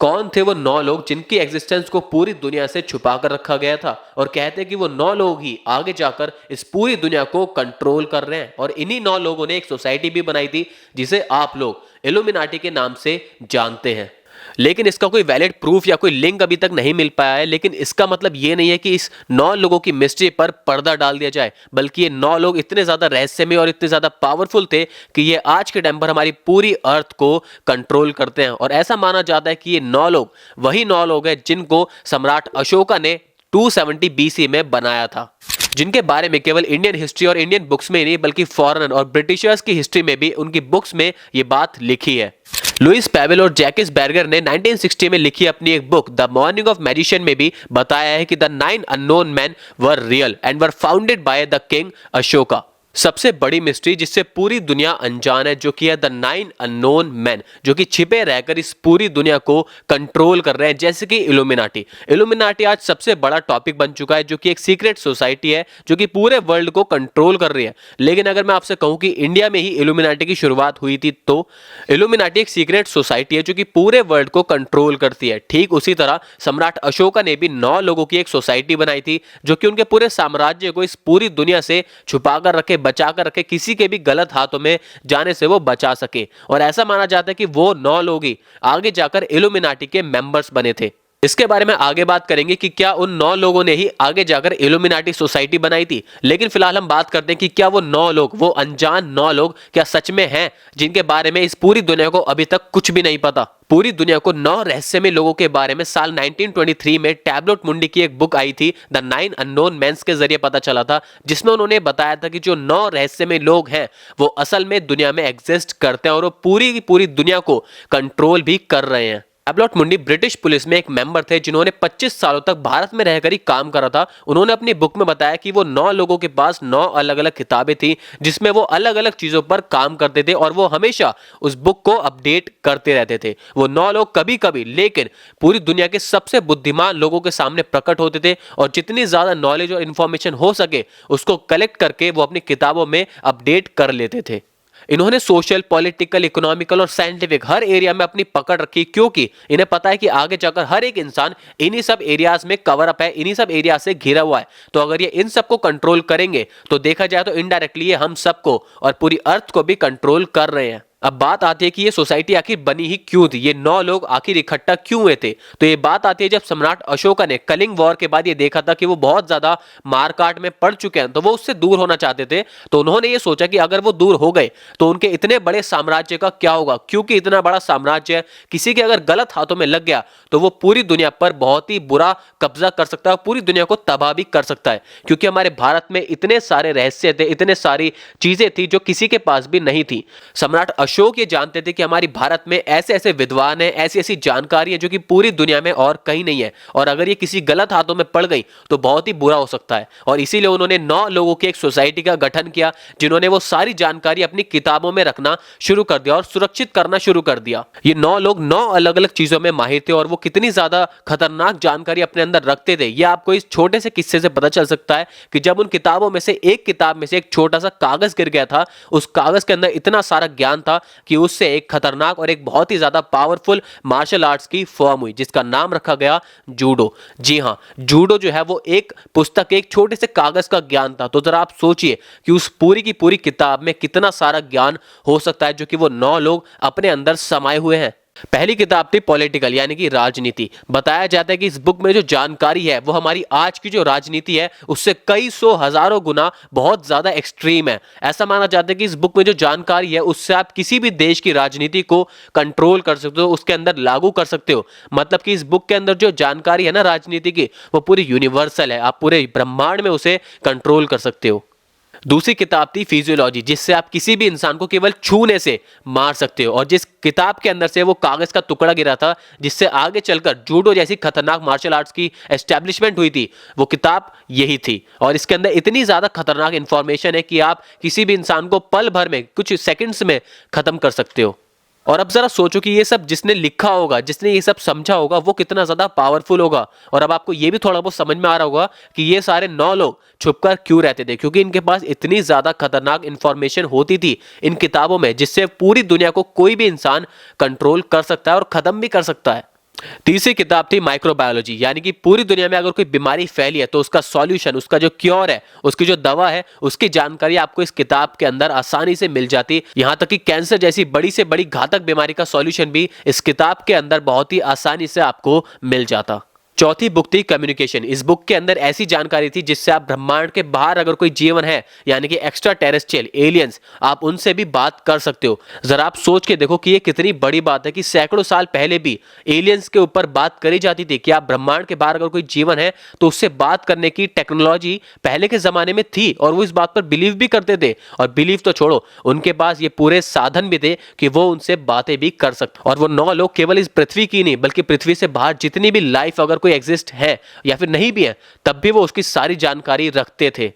कौन थे वो 9 लोग जिनकी एग्जिस्टेंस को पूरी दुनिया से छुपा कर रखा गया था और कहते हैं कि वो 9 लोग ही आगे जाकर इस पूरी दुनिया को कंट्रोल कर रहे हैं। और इन्हीं 9 लोगों ने एक सोसाइटी भी बनाई थी जिसे आप लोग इल्यूमिनाटी के नाम से जानते हैं। लेकिन इसका कोई वैलिड प्रूफ या कोई लिंक अभी तक नहीं मिल पाया है। लेकिन इसका मतलब ये नहीं है कि इस 9 लोगों की मिस्ट्री पर पर्दा डाल दिया जाए, बल्कि ये 9 लोग इतने ज्यादा रहस्यमय और इतने ज्यादा पावरफुल थे कि ये आज के टाइम पर हमारी पूरी अर्थ को कंट्रोल करते हैं। और ऐसा माना जाता है कि ये 9 लोग वही 9 लोग हैं जिनको सम्राट अशोका ने 270 BC में बनाया था, जिनके बारे में केवल इंडियन हिस्ट्री और इंडियन बुक्स में ही नहीं बल्कि फॉरेन और ब्रिटिशर्स की हिस्ट्री में भी उनकी बुक्स में ये बात लिखी है। लुइस पैवेल और जैकिस बर्गर ने 1960 में लिखी अपनी एक book the morning of magician में भी बताया है कि the 9 unknown man were real and were founded by the king Ashoka. सबसे बड़ी मिस्ट्री जिससे पूरी दुनिया अनजान है, जो कि है द 9 अननोन मैन, जो कि छिपे रहकर इस पूरी दुनिया को कंट्रोल कर रहे हैं, जैसे कि इल्यूमिनाटी। इल्यूमिनाटी आज सबसे बड़ा टॉपिक बन चुका है, जो कि एक सीक्रेट सोसाइटी है जो कि पूरे वर्ल्ड को कंट्रोल कर रही है। लेकिन अगर मैं आपसे कहूं कि इंडिया में ही इल्यूमिनाटी की शुरुआत हुई थी, तो इल्यूमिनाटी एक सीक्रेट सोसाइटी है जो कि पूरे वर्ल्ड को कंट्रोल करती है। ठीक उसी तरह सम्राट अशोका ने भी 9 लोगों की एक सोसाइटी बनाई थी जो कि उनके पूरे साम्राज्य को इस पूरी दुनिया से छुपा कर रखे, बचा कर रखे, किसी के भी गलत हाथों में जाने से वो बचा सके। और ऐसा माना जाता है कि वो 9 लोग ही आगे जाकर इल्यूमिनाटी के मेंबर्स बने थे। इसके बारे में आगे बात करेंगे कि क्या उन 9 लोगों ने ही आगे जाकर इल्यूमिनाटी सोसाइटी बनाई थी। लेकिन फिलहाल हम बात करते हैं कि क्या वो 9 लोग, वो अनजान 9 लोग क्या सच में हैं जिनके बारे में इस पूरी दुनिया को अभी तक कुछ भी नहीं पता। पूरी दुनिया को 9 रहस्यमय लोगों के बारे में साल 1923 में टैबलेट मुंडी की एक बुक आई थी द 9 अननोन मैन्स के जरिए पता चला था, जिसमें उन्होंने बताया था कि जो 9 रहस्यमय लोग हैं वो असल में दुनिया में एग्जिस्ट करते हैं और वो पूरी की पूरी दुनिया को कंट्रोल भी कर रहे हैं। टैबलेट मुंडी ब्रिटिश पुलिस में एक मेंबर थे जिन्होंने 25 सालों तक भारत में रहकर ही काम करा था। उन्होंने अपनी बुक में बताया कि वो 9 लोगों के पास 9 अलग अलग किताबें थी जिसमें वो अलग अलग चीजों पर काम करते थे और वो हमेशा उस बुक को अपडेट करते रहते थे। वो 9 लोग कभी कभी लेकिन पूरी दुनिया के सबसे बुद्धिमान लोगों के सामने प्रकट होते थे और जितनी ज्यादा नॉलेज और इंफॉर्मेशन हो सके उसको कलेक्ट करके वो अपनी किताबों में अपडेट कर लेते थे। इन्होंने सोशल, पॉलिटिकल, इकोनॉमिकल और साइंटिफिक हर एरिया में अपनी पकड़ रखी, क्योंकि इन्हें पता है कि आगे जाकर हर एक इंसान इन्हीं सब एरियाज में कवर अप है, इन्हीं सब एरिया से घिरा हुआ है। तो अगर ये इन सबको कंट्रोल करेंगे तो देखा जाए तो इनडायरेक्टली ये हम सबको और पूरी अर्थ को भी कंट्रोल कर रहे हैं। अब बात आती है कि ये सोसाइटी आखिर बनी ही क्यों थी, ये 9 लोग आखिर इकट्ठा क्यों हुए थे। तो ये बात आती है जब सम्राट अशोका ने कलिंग वॉर के बाद ये देखा था कि वो बहुत ज्यादा मारकाट में पड़ चुके हैं, तो वो उससे दूर होना चाहते थे। तो उन्होंने ये सोचा कि अगर वो दूर हो गए तो उनके इतने बड़े साम्राज्य का क्या होगा, क्योंकि इतना बड़ा साम्राज्य किसी के अगर गलत हाथों में लग गया तो वो पूरी दुनिया पर बहुत ही बुरा कब्जा कर सकता है, पूरी दुनिया को तबाह भी कर सकता है। क्योंकि हमारे भारत में इतने सारे रहस्य थे, इतने सारी चीजें थी जो किसी के पास भी नहीं थी। सम्राट अशोक ये जानते थे कि हमारी भारत में ऐसे ऐसे विद्वान हैं, ऐसी ऐसी जानकारी है जो कि पूरी दुनिया में और कहीं नहीं है, और अगर ये किसी गलत हाथों में पड़ गई तो बहुत ही बुरा हो सकता है। और इसीलिए उन्होंने 9 लोगों की एक सोसाइटी का गठन किया जिन्होंने वो सारी जानकारी अपनी किताबों में रखना शुरू कर दिया और सुरक्षित करना शुरू कर दिया। ये 9 लोग 9 अलग अलग चीजों में माहिर थे और वो कितनी ज्यादा खतरनाक जानकारी अपने अंदर रखते थे ये आपको इस छोटे से किस्से से पता चल सकता है कि जब उन किताबों में से एक किताब में से एक छोटा सा कागज गिर गया था, उस कागज के अंदर इतना सारा ज्ञान था कि उससे एक खतरनाक और एक बहुत ही ज्यादा पावरफुल मार्शल आर्ट्स की फॉर्म हुई जिसका नाम रखा गया जूडो। जी हां, जूडो जो है वो एक पुस्तक, एक छोटे से कागज का ज्ञान था। तो जरा आप सोचिए कि उस पूरी की पूरी किताब में कितना सारा ज्ञान हो सकता है जो कि वो 9 लोग अपने अंदर समाये हुए हैं। पहली किताब थी पॉलिटिकल यानी कि राजनीति। बताया जाता है कि इस बुक में जो जानकारी है वो हमारी आज की जो राजनीति है उससे कई सौ हजारों गुना बहुत ज्यादा एक्सट्रीम है। ऐसा माना जाता है कि इस बुक में जो जानकारी है उससे आप किसी भी देश की राजनीति को कंट्रोल कर सकते हो, उसके अंदर लागू कर सकते हो। मतलब कि इस बुक के अंदर जो जानकारी है ना राजनीति की, वो पूरी यूनिवर्सल है, आप पूरे ब्रह्मांड में उसे कंट्रोल कर सकते हो। दूसरी किताब थी फिजियोलॉजी, जिससे आप किसी भी इंसान को केवल छूने से मार सकते हो, और जिस किताब के अंदर से वो कागज का टुकड़ा गिरा था जिससे आगे चलकर जूडो जैसी खतरनाक मार्शल आर्ट्स की एस्टेब्लिशमेंट हुई थी, वो किताब यही थी। और इसके अंदर इतनी ज्यादा खतरनाक इंफॉर्मेशन है कि आप किसी भी इंसान को पल भर में, कुछ सेकंड्स में खत्म कर सकते हो। और अब जरा सोचो कि ये सब जिसने लिखा होगा, जिसने ये सब समझा होगा, वो कितना ज्यादा पावरफुल होगा। और अब आपको ये भी थोड़ा बहुत समझ में आ रहा होगा कि ये सारे 9 लोग छुपकर क्यों रहते थे, क्योंकि इनके पास इतनी ज्यादा खतरनाक इंफॉर्मेशन होती थी इन किताबों में जिससे पूरी दुनिया को कोई भी इंसान कंट्रोल कर सकता है और खत्म भी कर सकता है। तीसरी किताब थी माइक्रोबायोलॉजी, यानी कि पूरी दुनिया में अगर कोई बीमारी फैली है तो उसका सॉल्यूशन, उसका जो क्योर है, उसकी जो दवा है, उसकी जानकारी आपको इस किताब के अंदर आसानी से मिल जाती। यहां तक कि कैंसर जैसी बड़ी से बड़ी घातक बीमारी का सॉल्यूशन भी इस किताब के अंदर बहुत ही आसानी से आपको मिल जाता। चौथी बुक थी कम्युनिकेशन। इस बुक के अंदर ऐसी जानकारी थी जिससे आप ब्रह्मांड के बाहर अगर कोई जीवन है, यानी कि एक्स्ट्रा टेरेस्ट्रियल एलियंस, आप उनसे भी बात कर सकते हो। जरा आप सोच के देखो कि ये कितनी बड़ी बात है कि सैकड़ों साल पहले भी एलियंस के ऊपर बात करी जाती थी कि आप ब्रह्मांड के बाहर अगर कोई जीवन है तो उससे बात करने की टेक्नोलॉजी पहले के जमाने में थी और वो इस बात पर बिलीव भी करते थे। और बिलीव तो छोड़ो, उनके पास ये पूरे साधन भी थे कि वो उनसे बातें भी कर सकते। और वो 9 लोग केवल इस पृथ्वी की नहीं बल्कि पृथ्वी से बाहर जितनी भी लाइफ अगर एग्जिस्ट है या फिर नहीं भी है तब भी वो उसकी सारी जानकारी रखते थे।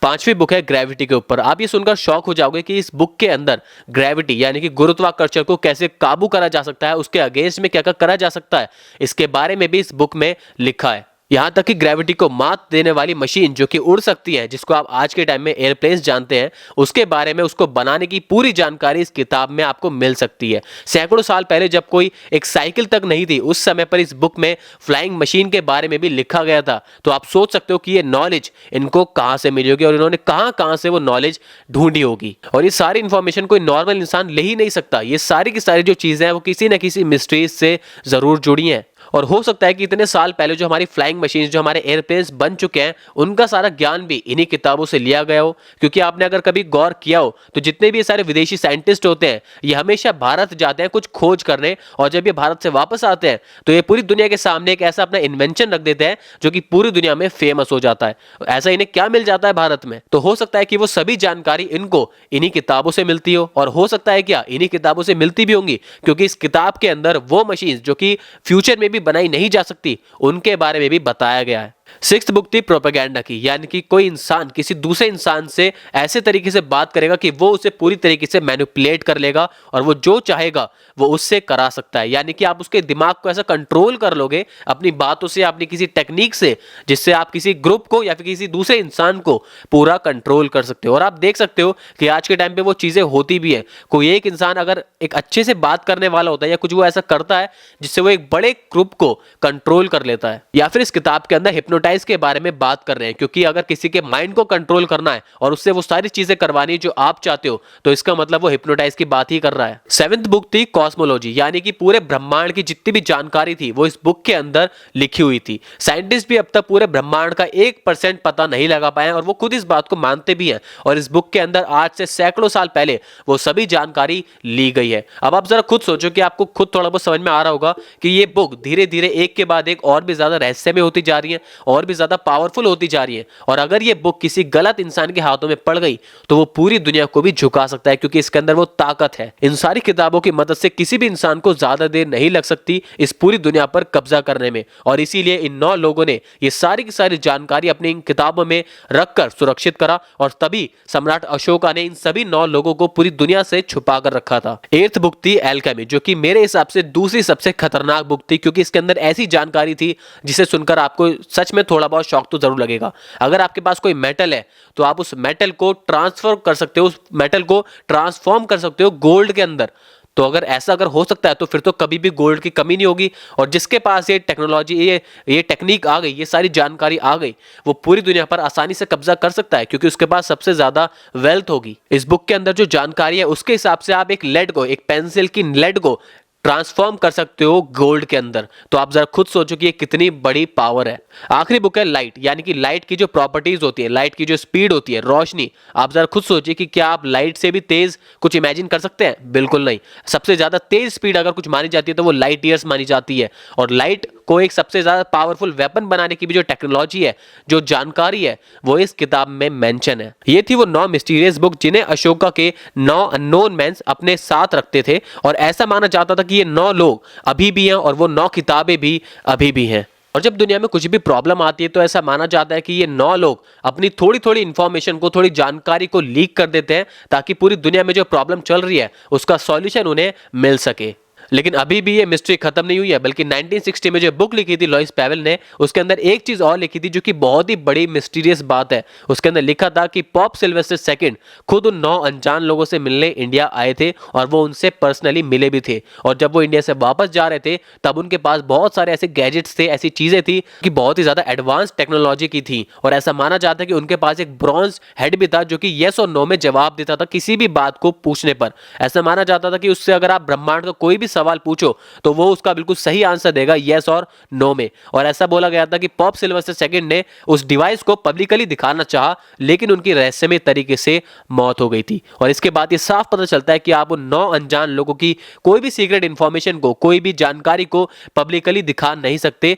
पांचवी बुक है ग्रेविटी के ऊपर। आप ये सुनकर शॉक हो जाओगे कि इस बुक के अंदर ग्रेविटी यानी कि गुरुत्वाकर्षण को कैसे काबू करा जा सकता है, उसके अगेंस्ट में क्या क्या करा जा सकता है, इसके बारे में भी इस बुक में लिखा है। यहां तक कि ग्रेविटी को मात देने वाली मशीन जो कि उड़ सकती है, जिसको आप आज के टाइम में एयरप्लेन्स जानते हैं, उसके बारे में, उसको बनाने की पूरी जानकारी इस किताब में आपको मिल सकती है। सैकड़ों साल पहले जब कोई एक साइकिल तक नहीं थी, उस समय पर इस बुक में फ्लाइंग मशीन के बारे में भी लिखा गया था। तो आप सोच सकते हो कि ये नॉलेज इनको कहां से मिली होगी और इन्होंने कहां से वो नॉलेज ढूंढी होगी। और ये सारी इंफॉर्मेशन कोई नॉर्मल इंसान ले ही नहीं सकता। ये सारी की सारी जो चीजें हैं वो किसी न किसी मिस्ट्रीज से जरूर जुड़ी हैं। और हो सकता है कि इतने साल पहले जो हमारी फ्लाइंग मशीन्स, जो हमारे एयरप्लेन्स बन चुके हैं, उनका सारा ज्ञान भी इन्हीं किताबों से लिया गया हो। क्योंकि आपने अगर कभी गौर किया हो तो जितने भी ये सारे विदेशी साइंटिस्ट होते हैं ये हमेशा भारत जाते हैं कुछ खोज करने, और जब ये भारत से वापस आते हैं तो ये पूरी दुनिया के सामने एक ऐसा अपना इन्वेंशन रख देते हैं जो कि पूरी दुनिया में फेमस हो जाता है। ऐसा इन्हें क्या मिल जाता है भारत में? तो हो सकता है कि वो सभी जानकारी इनको इन्हीं किताबों से मिलती हो, और हो सकता है क्या इन्हीं किताबों से मिलती भी होंगी, क्योंकि इस किताब के अंदर वो मशीन जो कि फ्यूचर में भी बनाई नहीं जा सकती उनके बारे में भी बताया गया है। सिक्स्थ बुक थी प्रोपेगेंडा की, यानी कि कोई इंसान किसी दूसरे इंसान से ऐसे तरीके से बात करेगा कि वो उसे पूरी तरीके से मैनिपुलेट कर लेगा और वो जो चाहेगा वो उससे करा सकता है। यानी कि आप उसके दिमाग को ऐसा कंट्रोल कर लोगे अपनी बातों से, अपनी किसी टेक्निक से, जिससे आप किसी ग्रुप को या फिर किसी दूसरे इंसान को पूरा कंट्रोल कर सकते हो। और आप देख सकते हो कि आज के टाइम पे वो चीजें होती भी है। कोई एक इंसान अगर एक अच्छे से बात करने वाला होता है या कुछ वो ऐसा करता है जिससे वो एक बड़े ग्रुप को कंट्रोल कर लेता है। या फिर इस किताब के अंदर हिप्नोटाइज के बारे में बात कर रहे हैं, क्योंकि अगर किसी के माइंड को कंट्रोल करना है और उससे वो सारी चीजें करवानी जो आप चाहते हो तो इसका मतलब वो हिप्नोटाइज की बात ही कर रहा है। सेवेंथ बुक थी कॉस्मोलॉजी, यानी कि पूरे ब्रह्मांड की जितनी भी जानकारी थी वो इस बुक के अंदर लिखी हुई थी। साइंटिस्ट भी अब तक पूरे ब्रह्मांड का 1% पता नहीं लगा पाए और वो खुद इस बात को मानते भी हैं। और इस बुक के अंदर आज से सैकड़ों साल पहले वो सभी जानकारी ली गई है। अब आप जरा खुद सोचो कि आपको खुद थोड़ा बहुत समझ में आ रहा होगा कि ये बुक धीरे धीरे एक के बाद एक और भी ज्यादा रहस्यमय होती जा रही है और भी ज्यादा पावरफुल होती जा रही है। और अगर ये बुक किसी गलत इंसान के हाथों में पड़ गई तो वो पूरी दुनिया को भी झुका सकता है, क्योंकि इसके अंदर वो ताकत है। इन सारी किताबों की मदद से किसी भी इंसान को ज्यादा देर नहीं लग सकती इस पूरी दुनिया पर कब्जा करने में। और इसीलिए इन 9 लोगों ने ये सारी की सारी जानकारी अपनी इन किताबों में रखकर सुरक्षित करा, और तभी सम्राट अशोका ने इन सभी 9 लोगों को पूरी दुनिया से छुपा कर रखा था। 8th बुक थी एल्केमी, जो कि मेरे हिसाब से दूसरी सबसे खतरनाक बुक थी, क्योंकि इसके अंदर ऐसी जानकारी थी जिसे सुनकर आपको सच में थोड़ा बहुत शौक तो जरूर लगेगा। अगर आपके पास कोई मेटल है तो आप उस मेटल को ट्रांसफर कर सकते हो, उस मेटल को ट्रांसफॉर्म कर सकते हो गोल्ड के अंदर। तो अगर ऐसा अगर हो सकता है तो फिर तो कभी भी गोल्ड की कमी नहीं होगी। और जिसके पास ये टेक्नोलॉजी, ये टेक्निक आ गई, ये सारी जानकारी आ गई, वो पूरी दुनिया पर आसानी से कब्जा कर सकता है, क्योंकि उसके पास सबसे ज्यादा वेल्थ होगी। इस बुक के अंदर जो जानकारी है उसके हिसाब से आप एक लेड को, एक पेंसिल की लेड को ट्रांसफॉर्म कर सकते हो गोल्ड के अंदर। तो आप जरा खुद सोचो कि ये कितनी बड़ी पावर है। आखिरी बुक है लाइट, यानी कि लाइट की जो प्रॉपर्टीज होती है, लाइट की जो स्पीड होती है, रोशनी। आप जरा खुद सोचिए कि क्या आप लाइट से भी तेज कुछ इमेजिन कर सकते हैं? बिल्कुल नहीं। सबसे ज्यादा तेज स्पीड अगर कुछ मानी जाती है तो वो लाइट ईयर्स मानी जाती है। और लाइट को एक सबसे ज्यादा पावरफुल वेपन बनाने की भी जो टेक्नोलॉजी है, जो जानकारी है, वो इस किताब में मेंशन है। ये थी वो 9 मिस्टीरियस बुक जिन्हें अशोका के 9 अननोन मैंस अपने साथ रखते थे, और ऐसा माना जाता था कि ये 9 लोग अभी भी हैं और वो 9 किताबें भी अभी भी हैं। और जब दुनिया में कुछ भी प्रॉब्लम आती है तो ऐसा माना जाता है कि ये 9 लोग अपनी थोड़ी थोड़ी इंफॉर्मेशन को, थोड़ी जानकारी को लीक कर देते हैं ताकि पूरी दुनिया में जो प्रॉब्लम चल रही है उसका सॉल्यूशन उन्हें मिल सके। लेकिन अभी भी ये मिस्ट्री खत्म नहीं हुई है, बल्कि 1960 में जो बुक लिखी थी लॉइस पैवेल ने, उसके अंदर एक चीज और लिखी थी जो कि बहुत ही बड़ी मिस्टीरियस बात है। उसके अंदर लिखा था कि पॉप सिल्वेस्टर सेकंड खुद उन 9 अनजान लोगों से मिलने इंडिया आए थे और वो उनसे पर्सनली मिले भी थे। और जब वो इंडिया से वापस जा रहे थे तब उनके पास बहुत सारे ऐसे गैजेट्स थे, ऐसी चीजें थी कि बहुत ही ज्यादा एडवांस टेक्नोलॉजी की थी। और ऐसा माना जाता है कि उनके पास एक ब्रॉन्ज हेड भी था जो कि यस और नो में जवाब देता था किसी भी बात को पूछने पर। ऐसा माना जाता था कि उससे अगर आप ब्रह्मांड का कोई भी सवाल पूछो तो वो उसका बिल्कुल सही आंसर देगा यस और नो में। और ऐसा बोला गया था कि पॉप सिल्वेस्टर सेकंड ने उस डिवाइस को पब्लिकली दिखाना चाहा, लेकिन उनकी रहस्यमय तरीके से मौत हो गई थी। और इसके बाद ये साफ पता चलता है कि आप उन 9 अनजान लोगों की कोई भी सीक्रेट इंफॉर्मेशन को, कोई भी जानकारी को पब्लिकली दिखा नहीं सकते।